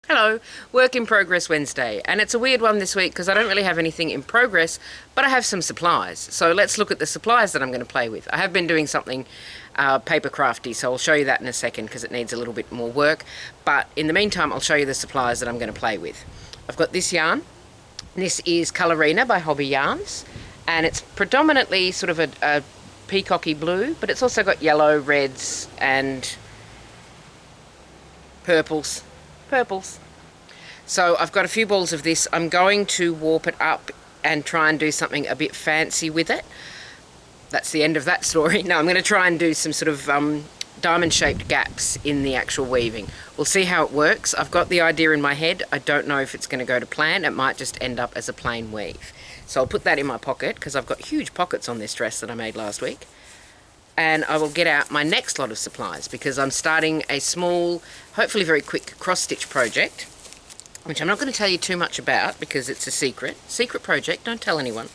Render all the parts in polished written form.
Hello, Work in Progress Wednesday, and it's a weird one this week because I don't really have anything in progress, but I have some supplies. So let's look at the supplies that I'm going to play with. I have been doing something paper crafty, so I'll show you that in a second because it needs a little bit more work. But in the meantime, I'll show you the supplies that I'm going to play with. I've got this yarn. This is Colorina by Hobby Yarns, and it's predominantly sort of a peacocky blue, but it's also got yellow, reds, and purples. So I've got a few balls of this. I'm going to warp it up and try and do something a bit fancy with it. That's the end of that story. No, I'm going to try and do some sort of diamond-shaped gaps in the actual weaving. We'll see how it works. I've got the idea in my head. I don't know if it's going to go to plan. It might just end up as a plain weave. So I'll put that in my pocket because I've got huge pockets on this dress that I made last week. And I will get out my next lot of supplies because I'm starting a small, hopefully very quick cross-stitch project, which I'm not going to tell you too much about because it's a secret project. Don't tell anyone.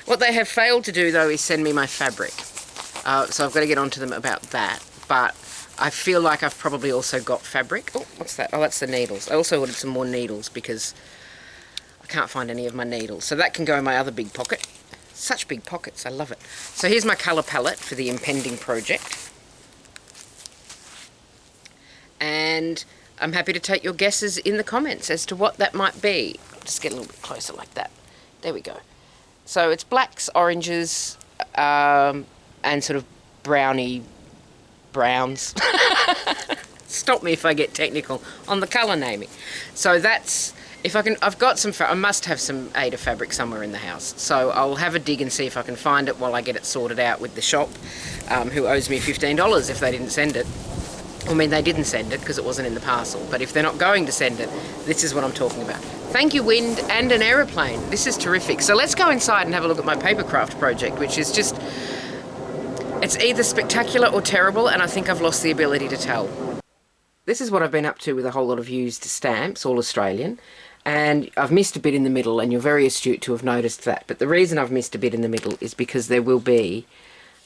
What they have failed to do though is send me my fabric, so I've got to get onto them about that. But I feel like I've probably also got fabric. Oh, what's that? Oh, that's the needles. I also ordered some more needles because I can't find any of my needles, so that can go in my other big pocket. Such big pockets, I love it. So here's my colour palette for the impending project. And I'm happy to take your guesses in the comments as to what that might be. Just get a little bit closer like that. There we go. So it's blacks, oranges, and sort of browny browns. Stop me if I get technical on the colour naming. So that's... If I can, I've got some, I must have some Aida fabric somewhere in the house. So I'll have a dig and see if I can find it while I get it sorted out with the shop, who owes me $15 if they didn't send it. I mean, they didn't send it because it wasn't in the parcel. But if they're not going to send it, this is what I'm talking about. Thank you, wind and an aeroplane. This is terrific. So let's go inside and have a look at my papercraft project, which is just, it's either spectacular or terrible, and I think I've lost the ability to tell. This is what I've been up to with a whole lot of used stamps, all Australian. And I've missed a bit in the middle, and you're very astute to have noticed that. But the reason I've missed a bit in the middle is because there will be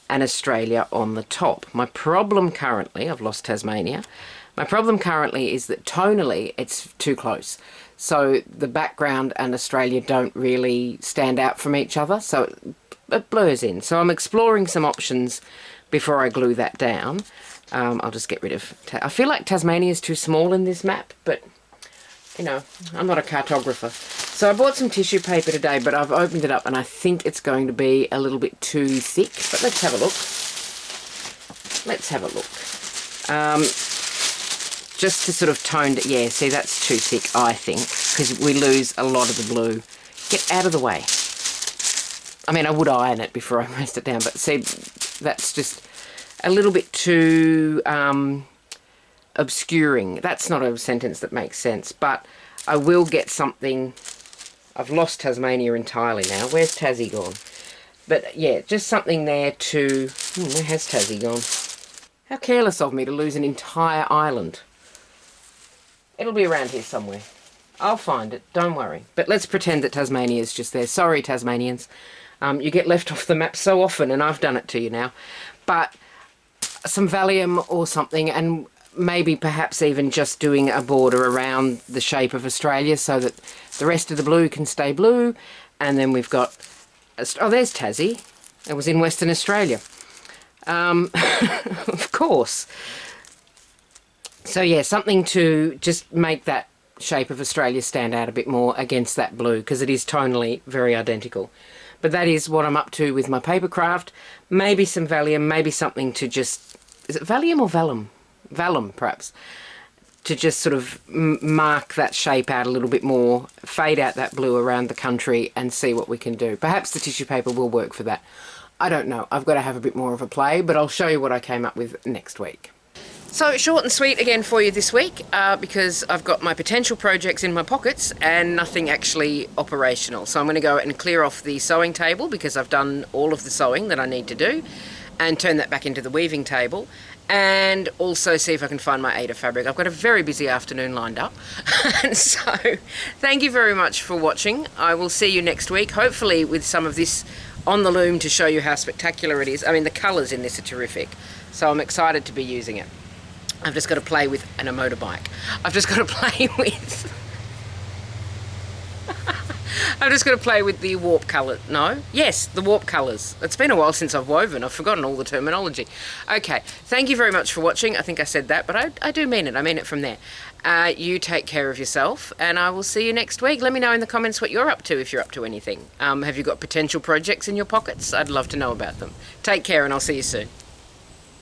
an Australia on the top. My problem currently, I've lost Tasmania, my problem currently is that tonally it's too close. So the background and Australia don't really stand out from each other, so it blurs in. So I'm exploring some options before I glue that down. I'll just get rid of... I feel like Tasmania is too small in this map, but... You know, I'm not a cartographer. So I bought some tissue paper today, but I've opened it up and I think it's going to be a little bit too thick. But let's have a look. Let's have a look. Just to sort of tone it. Yeah, see, that's too thick, I think, because we lose a lot of the blue. Get out of the way. I mean, I would iron it before I pressed it down, but see, that's just a little bit too... obscuring. That's not a sentence that makes sense, but I will get something. I've lost Tasmania entirely now. Where's Tassie gone? But yeah, just something there to... where has Tassie gone? How careless of me to lose an entire island. It'll be around here somewhere. I'll find it, don't worry. But let's pretend that Tasmania is just there. Sorry, Tasmanians. You get left off the map so often, and I've done it to you now. But some Valium or something, and maybe perhaps even just doing a border around the shape of Australia so that the rest of the blue can stay blue. And then we've got... oh, there's Tassie. It was in Western Australia. Of course. So yeah, something to just make that shape of Australia stand out a bit more against that blue, because it is tonally very identical. But that is what I'm up to with my papercraft. Maybe some Valium, maybe something to just... Is it Valium or Vellum? Vellum, perhaps, to just sort of mark that shape out a little bit more, fade out that blue around the country and see what we can do. Perhaps the tissue paper will work for that. I don't know. I've got to have a bit more of a play, but I'll show you what I came up with next week. So short and sweet again for you this week, because I've got my potential projects in my pockets and nothing actually operational. So I'm going to go and clear off the sewing table because I've done all of the sewing that I need to do, and turn that back into the weaving table. And also see if I can find my Aida fabric. I've got a very busy afternoon lined up. And so, thank you very much for watching. I will see you next week, hopefully with some of this on the loom to show you how spectacular it is. I mean, the colours in this are terrific. So I'm excited to be using it. I've just got to play with, and a motorbike. I've just got to play with, I've just got to play with the warp colour. No? Yes, the warp colours. It's been a while since I've woven. I've forgotten all the terminology. Okay, thank you very much for watching. I think I said that, but I do mean it. I mean it from there. You take care of yourself, and I will see you next week. Let me know in the comments what you're up to, if you're up to anything. Have you got potential projects in your pockets? I'd love to know about them. Take care, and I'll see you soon.